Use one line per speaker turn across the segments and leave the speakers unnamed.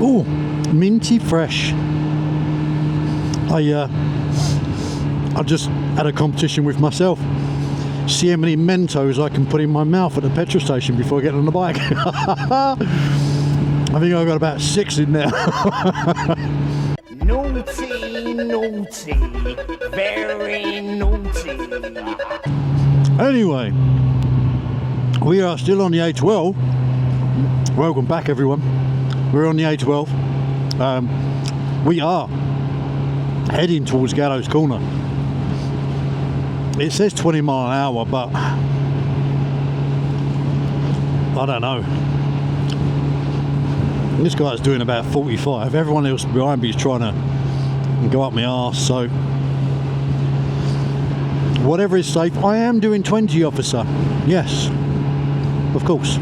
Oh, minty fresh. I just had a competition with myself. See how many Mentos I can put in my mouth at the petrol station before I get on the bike. I think I've got about 6 in there.
Naughty, naughty, very naughty.
Anyway, we are still on the A12. Welcome back, everyone. We're on the A12. We are heading towards Gallows Corner. It says 20 mile an hour, but I don't know. This guy's doing about 45. Everyone else behind me is trying to go up my arse, so whatever is safe. I am doing 20, officer. Yes, of course.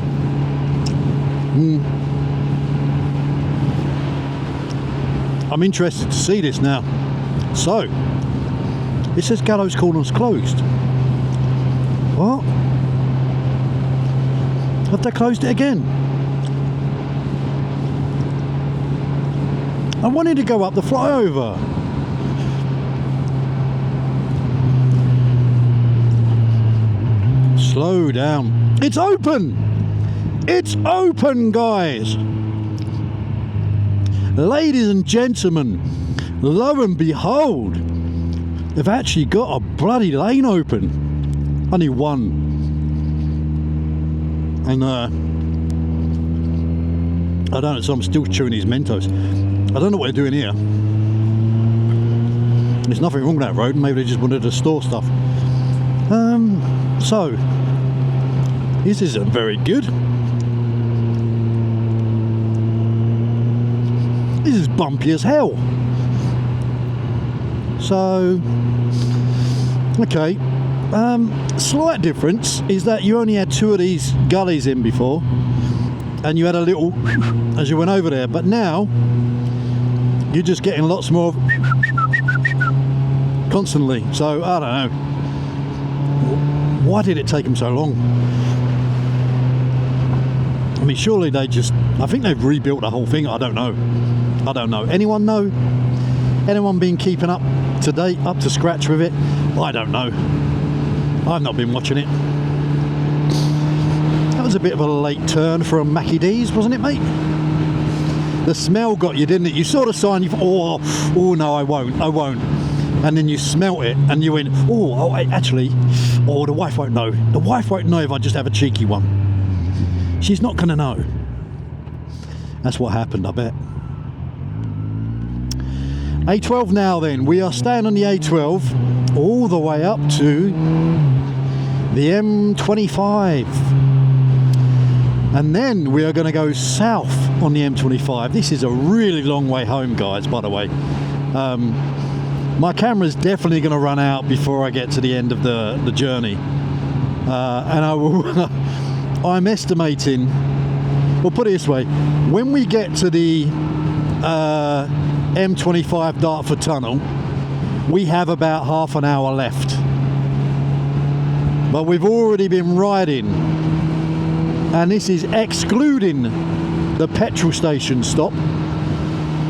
I'm interested to see this now. So, it says Gallows Corner's closed. What? Have they closed it again? I wanted to go up the flyover. Slow down. It's open! It's open, guys! Ladies and gentlemen, lo and behold, they've actually got a bloody lane open. Only one. And I don't know, so I'm still chewing these Mentos. I don't know what they're doing here. There's nothing wrong with that road. Maybe they just wanted to store stuff. So this isn't very good. This is bumpy as hell. So, okay. Slight difference is that you only had 2 of these gullies in before, and you had a little as you went over there, but now you're just getting lots more constantly. So I don't know, why did it take them so long? I mean, surely they just, I think they've rebuilt the whole thing. I don't know. Anyone know? Anyone been keeping up to date, up to scratch with it? I don't know. I've not been watching it. That was a bit of a late turn from Mackie D's, wasn't it, mate? The smell got you, didn't it? You saw the sign, you thought, oh no, I won't. And then you smelt it and you went, actually, the wife won't know. The wife won't know if I just have a cheeky one. She's not going to know. That's what happened, I bet. A12 now then. We are staying on the A12 all the way up to the M25. And then we are going to go south on the M25. This is a really long way home, guys, by the way. My camera's definitely going to run out before I get to the end of the journey. And I will... I'm estimating... We'll put it this way. When we get to the M25 Dartford Tunnel, we have about half an hour left. But we've already been riding, and this is excluding the petrol station stop.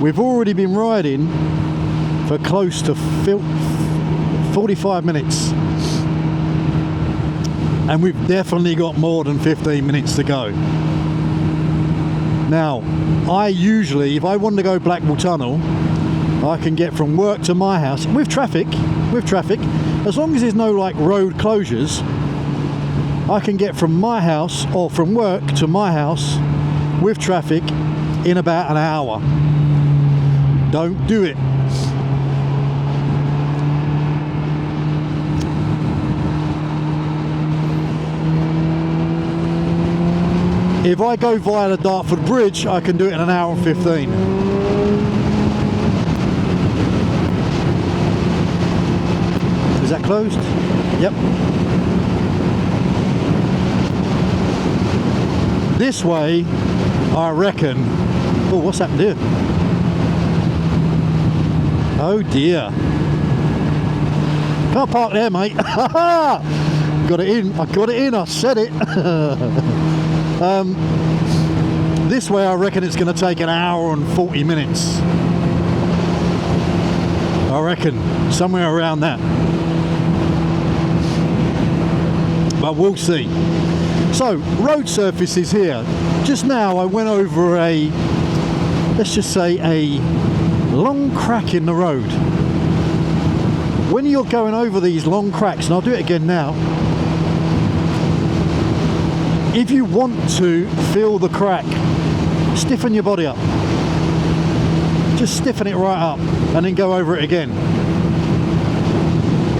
We've already been riding for close to 45 minutes. And we've definitely got more than 15 minutes to go. Now, I usually, if I want to go Blackwall Tunnel, I can get from work to my house with traffic, as long as there's no like road closures, I can get from my house or from work to my house with traffic in about an hour. Don't do it. If I go via the Dartford Bridge, I can do it in an hour and 15. Is that closed? Yep. This way, I reckon... Oh, what's happened here? Oh dear. Can't park there, mate. Got it in. I got it in. I said it. This way I reckon it's going to take an hour and 40 minutes. I reckon, somewhere around that. But we'll see. So, road surface is here. Just now I went over a, let's just say a long crack in the road. When you're going over these long cracks, and I'll do it again now, if you want to feel the crack, stiffen your body up. Just stiffen it right up and then go over it again.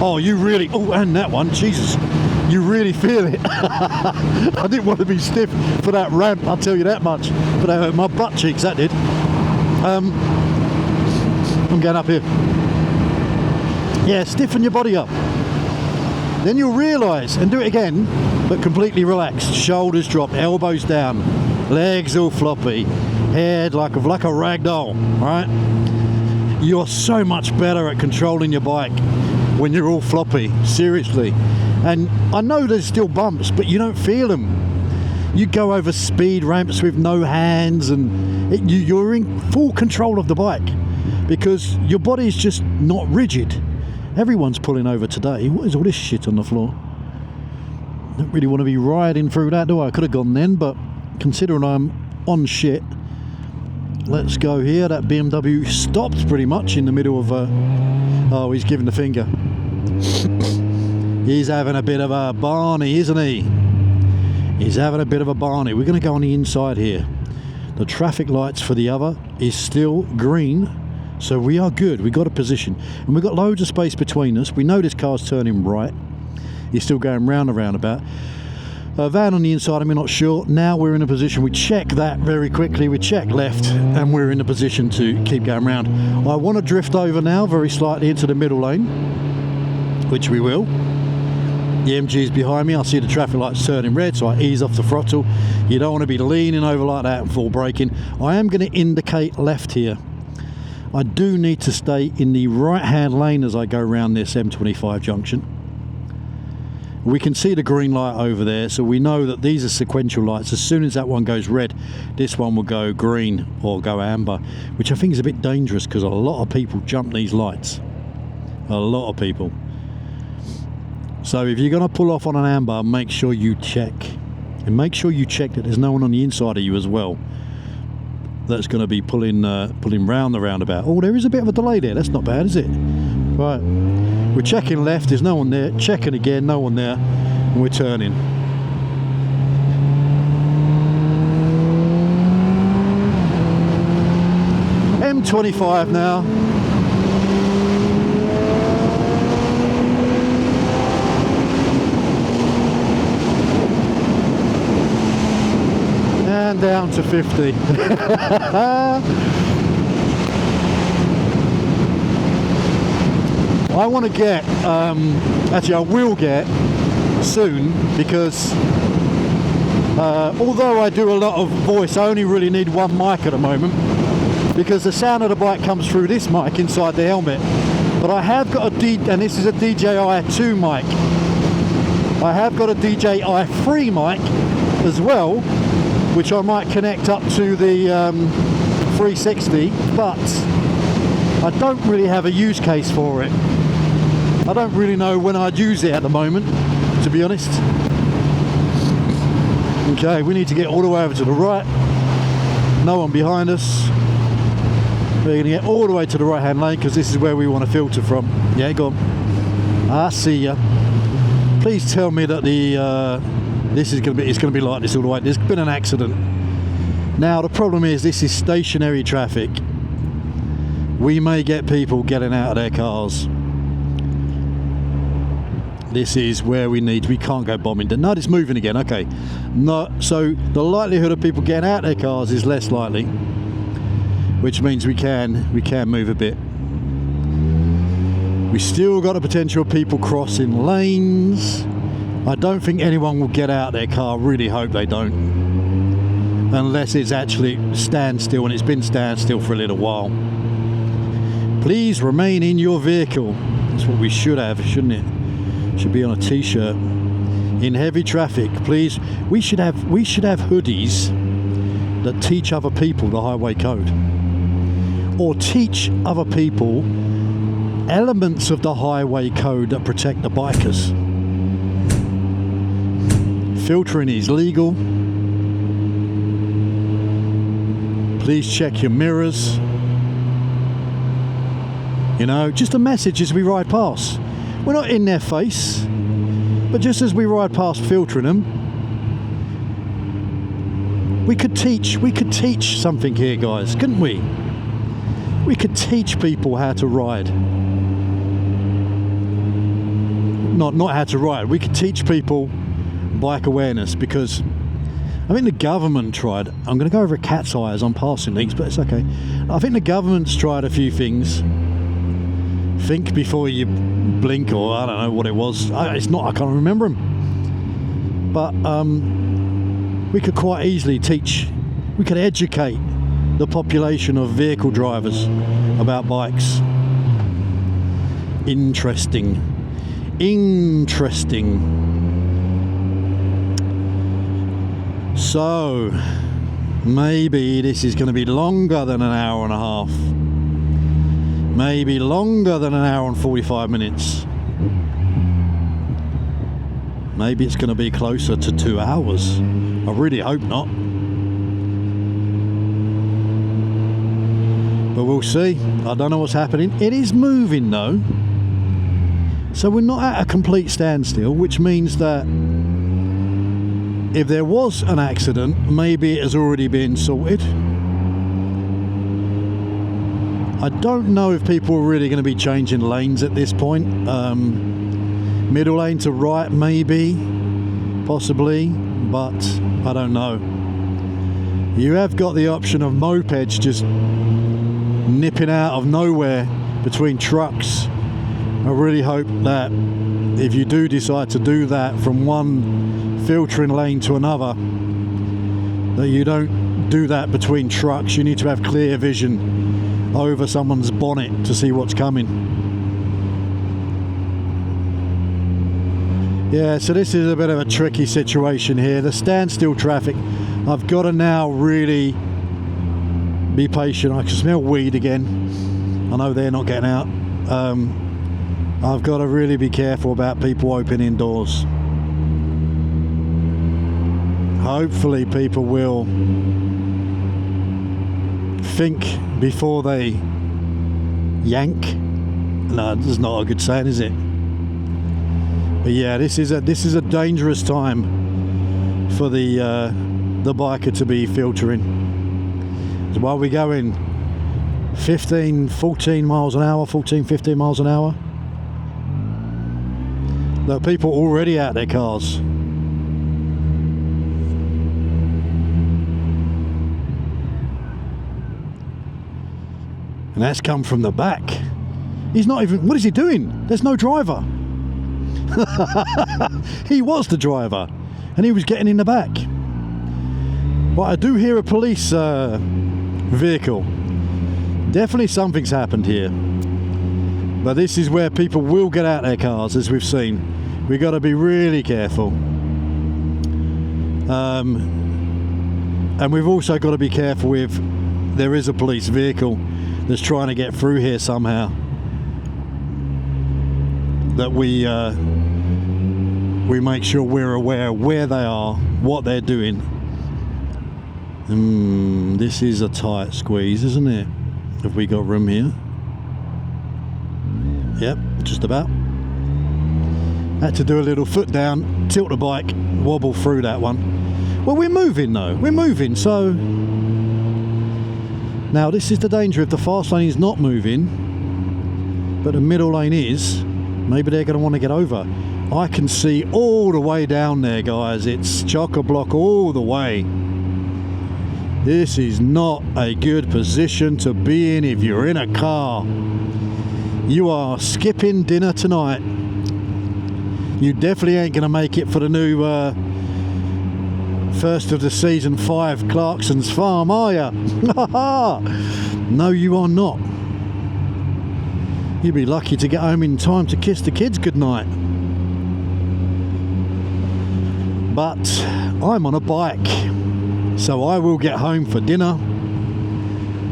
Oh, you really, oh, and that one, Jesus, you really feel it. I didn't want to be stiff for that ramp, I'll tell you that much. But that hurt my butt cheeks, that did. I'm going up here. Yeah, stiffen your body up. Then you'll realise, and do it again, but completely relaxed. Shoulders drop, elbows down, legs all floppy, head like a rag doll, right? You're so much better at controlling your bike when you're all floppy, seriously. And I know there's still bumps, but you don't feel them. You go over speed ramps with no hands, and you're in full control of the bike because your body's just not rigid. Everyone's pulling over today. What is all this shit on the floor? Don't really want to be riding through that, do I? I could have gone then, but considering I'm on shit, let's go here. That BMW stopped pretty much in the middle of oh, he's giving the finger. He's having a bit of a Barney, isn't he? He's having a bit of a Barney. We're going to go on the inside here. The traffic lights for the other is still green, so we are good. We got a position, and we've got loads of space between us. We know this car's turning right. He's still going round and roundabout. Van on the inside, I'm not sure. Now we're in a position, we check that very quickly, we check left, and we're in a position to keep going round. I want to drift over now very slightly into the middle lane, which we will. The MG is behind me, I see the traffic lights turning red, so I ease off the throttle. You don't want to be leaning over like that and full braking. I am going to indicate left here. I do need to stay in the right hand lane as I go around this M25 junction. We can see the green light over there, so we know that these are sequential lights. As soon as that one goes red, this one will go green or go amber, which I think is a bit dangerous because a lot of people jump these lights. A lot of people. So if you're going to pull off on an amber, make sure you check. And make sure you check that there's no one on the inside of you as well that's going to be pulling round the roundabout. Oh, there is a bit of a delay there. That's not bad, is it? Right. We're checking left, there's no one there. Checking again, no one there. And we're turning. M25 now. And down to 50. I want to get, actually I will get soon, because although I do a lot of voice, I only really need one mic at the moment, because the sound of the bike comes through this mic inside the helmet. But I have got and this is a DJI 2 mic. I have got a DJI 3 mic as well, which I might connect up to the 360, but I don't really have a use case for it. I don't really know when I'd use it at the moment, to be honest. Okay, we need to get all the way over to the right. No one behind us. We're going to get all the way to the right hand lane because this is where we want to filter from. Yeah, go on. I see ya. Please tell me that it's going to be like this all the way. There's been an accident. Now the problem is this is stationary traffic. We may get people getting out of their cars. This is where we can't go bombing. No, it's moving again. Okay. No, so the likelihood of people getting out of their cars is less likely, which means we can move a bit. We still got the potential of people crossing lanes. I don't think anyone will get out of their car. Really hope they don't, unless it's actually standstill, and it's been standstill for a little while. Please remain in your vehicle. That's what we should have, shouldn't it? Should be on a t-shirt. In heavy traffic, please. We should have hoodies that teach other people the highway code, or teach other people elements of the highway code that protect the bikers. Filtering is legal. Please check your mirrors. You know, just a message as we ride past. We're not in their face, but just as we ride past filtering them, we could teach something here, guys, couldn't we? We could teach people how to ride. Not how to ride. We could teach people bike awareness, because I think the government tried. I'm going to go over a cat's eye as I'm passing things, but it's okay. I think the government's tried a few things. Think before you blink, or I don't know what it was. I can't remember them. But we could quite easily teach. We could educate the population of vehicle drivers about bikes. Interesting. So, maybe this is going to be longer than an hour and a half. Maybe longer than an hour and 45 minutes. Maybe it's going to be closer to 2 hours. I really hope not. But we'll see. I don't know what's happening. It is moving though. So we're not at a complete standstill, which means that if there was an accident, maybe it has already been sorted. I don't know if people are really going to be changing lanes at this point. Middle lane to right, maybe, possibly, but I don't know. You have got the option of mopeds just nipping out of nowhere between trucks. I really hope that if you do decide to do that from one filtering lane to another, that you don't do that between trucks. You need to have clear vision over someone's bonnet to see what's coming. Yeah, so this is a bit of a tricky situation here. The standstill traffic, I've got to now really be patient. I can smell weed again. I know they're not getting out. I've got to really be careful about people opening doors. Hopefully people will think before they yank. No, this is not a good saying, is it? But yeah, this is a dangerous time for the biker to be filtering. So while we're going 14 miles an hour, 15 miles an hour. Look, people already out their cars. And that's come from the back. He's not even, what is he doing? There's no driver. He was the driver and he was getting in the back. Well, I do hear a police vehicle. Definitely something's happened here. But this is where people will get out their cars, as we've seen. We've got to be really careful. And we've also got to be careful if there is a police vehicle that's trying to get through here somehow, that we make sure we're aware where they are, what they're doing. This is a tight squeeze, isn't it? Have we got room here? Yep, just about. Had to do a little foot down, tilt the bike, wobble through that one. Well, we're moving though, we're moving, so... Now this is the danger if the fast lane is not moving, but the middle lane is, maybe they're going to want to get over. I can see all the way down there, guys. It's chock-a-block all the way. This is not a good position to be in if you're in a car. You are skipping dinner tonight. You definitely ain't going to make it for the new first of the season 5 Clarkson's Farm, are ya? No, you are not. You'd be lucky to get home in time to kiss the kids goodnight. But I'm on a bike, So I will get home for dinner.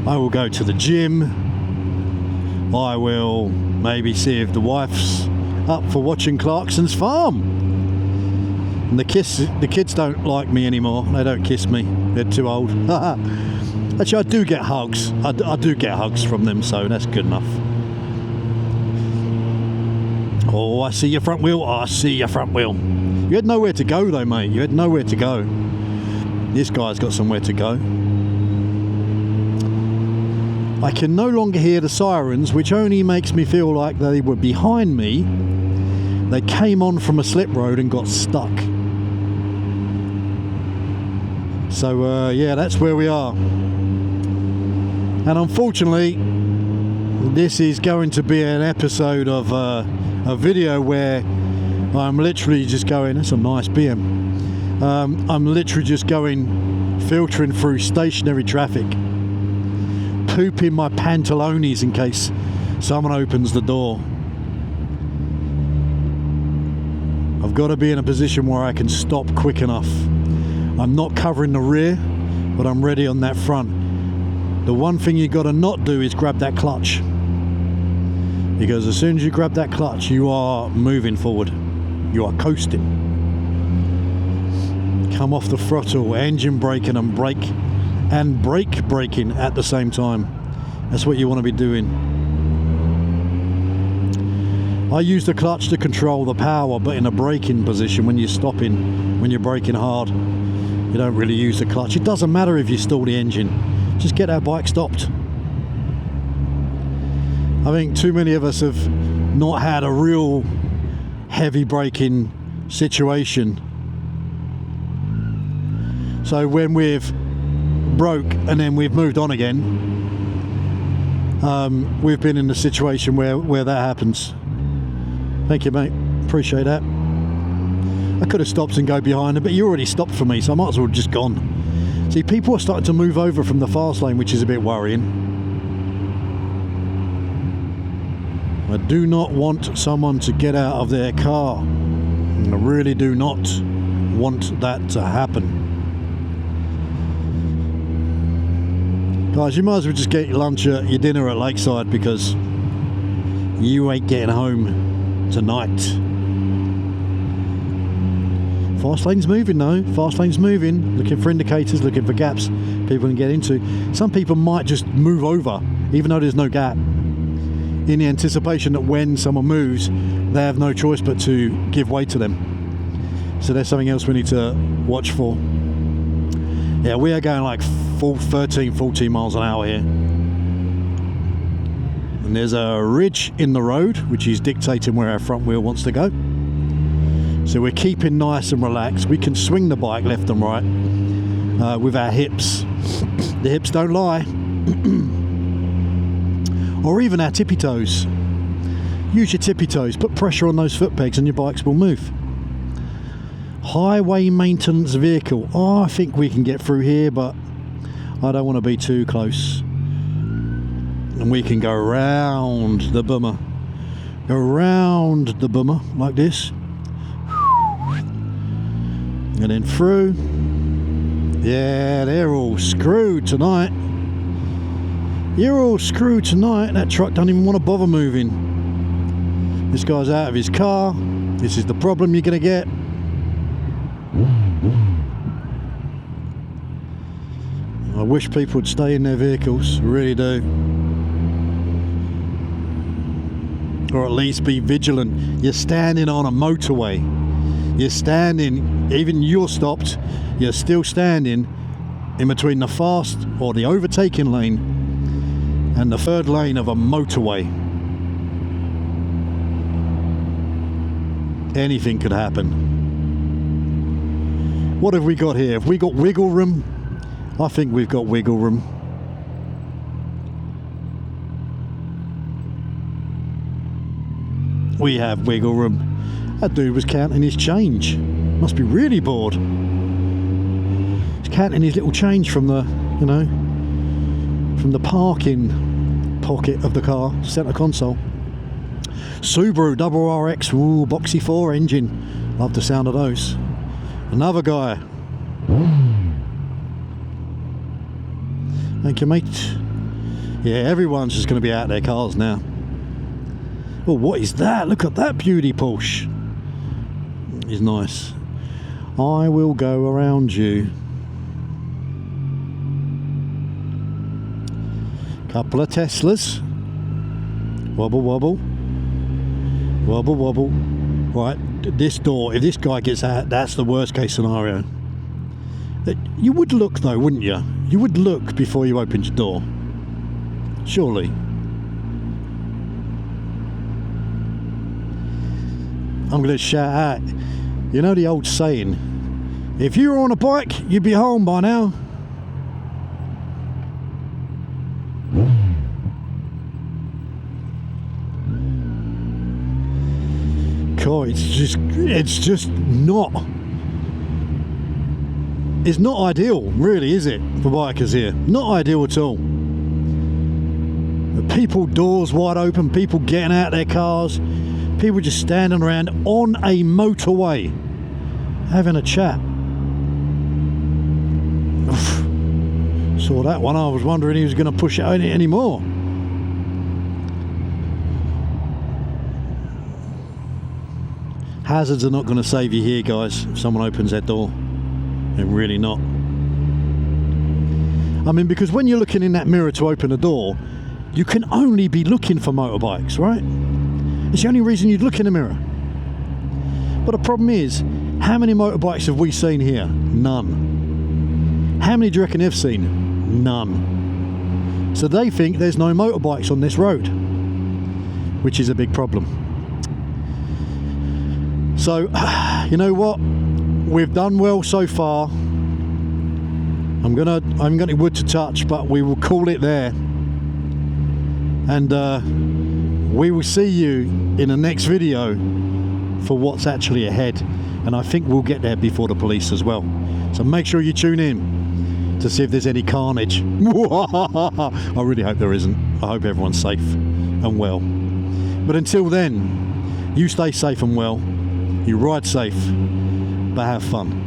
I will go to the gym. I will maybe see if the wife's up for watching Clarkson's Farm. And the kids don't like me anymore. They don't kiss me. They're too old. Actually, I do get hugs. I do get hugs from them, so that's good enough. Oh, I see your front wheel. Oh, I see your front wheel. You had nowhere to go though, mate. You had nowhere to go. This guy's got somewhere to go. I can no longer hear the sirens, which only makes me feel like they were behind me. They came on from a slip road and got stuck. So yeah, that's where we are. And unfortunately, this is going to be an episode of a video where I'm literally just going, that's a nice BM. I'm literally just going, filtering through stationary traffic, pooping my pantalones in case someone opens the door. I've got to be in a position where I can stop quick enough. I'm not covering the rear, but I'm ready on that front. The one thing you got to not do is grab that clutch, because as soon as you grab that clutch, you are moving forward. You are coasting. Come off the throttle, engine braking and brake braking at the same time. That's what you want to be doing. I use the clutch to control the power, but in a braking position, when you're stopping, when you're braking hard, you don't really use the clutch. It doesn't matter if you stall the engine. Just get our bike stopped. I think too many of us have not had a real heavy braking situation. So when we've broke and then we've moved on again, we've been in a situation where that happens. Thank you, mate. Appreciate that. I could have stopped and go behind him, but you already stopped for me, so I might as well have just gone. See, people are starting to move over from the fast lane, which is a bit worrying. I do not want someone to get out of their car. I really do not want that to happen. Guys, you might as well just get your lunch at your dinner at Lakeside, because you ain't getting home tonight. Fast lane's moving though. Fast lane's moving. Looking for indicators, looking for gaps people can get into. Some people might just move over, even though there's no gap, in the anticipation that when someone moves, they have no choice but to give way to them. So there's something else we need to watch for. Yeah, we are going like 13, 14 miles an hour here. And there's a ridge in the road, which is dictating where our front wheel wants to go. So we're keeping nice and relaxed. We can swing the bike left and right with our hips. The hips don't lie. Or even our tippy toes. Use your tippy toes, put pressure on those foot pegs and your bikes will move. Highway maintenance vehicle. Oh, I think we can get through here, but I don't want to be too close. And we can go around the bummer. Go around the bummer like this. And then through. Yeah, they're all screwed tonight. You're all screwed tonight. That truck doesn't even want to bother moving. This guy's out of his car. This is the problem you're going to get. I wish people would stay in their vehicles. I really do. Or at least be vigilant. You're standing on a motorway. You're standing, even you're stopped, you're still standing in between the fast or the overtaking lane and the third lane of a motorway. Anything could happen. What have we got here? Have we got wiggle room? I think we've got wiggle room. We have wiggle room. That dude was counting his change. Must be really bored. He's counting his little change from the, from the parking pocket of the car, center console. Subaru double RX, ooh, boxy 4 engine. Love the sound of those. Another guy. Thank you, mate. Yeah, everyone's just going to be out their cars now. Oh, what is that? Look at that beauty, Porsche. It's nice. I will go around you. Couple of Teslas. Wobble, wobble. Wobble, wobble. Right, this door, if this guy gets out, that's the worst case scenario. You would look though, wouldn't you? You would look before you opened your door. Surely. I'm going to shout out, you know the old saying, if you were on a bike, you'd be home by now. God, it's just not. It's not ideal, really, is it, for bikers here? Not ideal at all. People, doors wide open, people getting out their cars, people just standing around on a motorway, having a chat. Saw that one, I was wondering he was going to push it any more. Hazards are not going to save you here, guys, if someone opens their door. They're really not. I mean, because when you're looking in that mirror to open a door, you can only be looking for motorbikes, right? It's the only reason you'd look in the mirror. But the problem is, how many motorbikes have we seen here? None. How many do you reckon they've seen? None. So they think there's no motorbikes on this road, which is a big problem. So, you know what? We've done well so far. I haven't got any wood to touch, but we will call it there. And we will see you in the next video for what's actually ahead. And I think we'll get there before the police as well. So make sure you tune in to see if there's any carnage. I really hope there isn't. I hope everyone's safe and well. But until then, you stay safe and well. You ride safe, but have fun.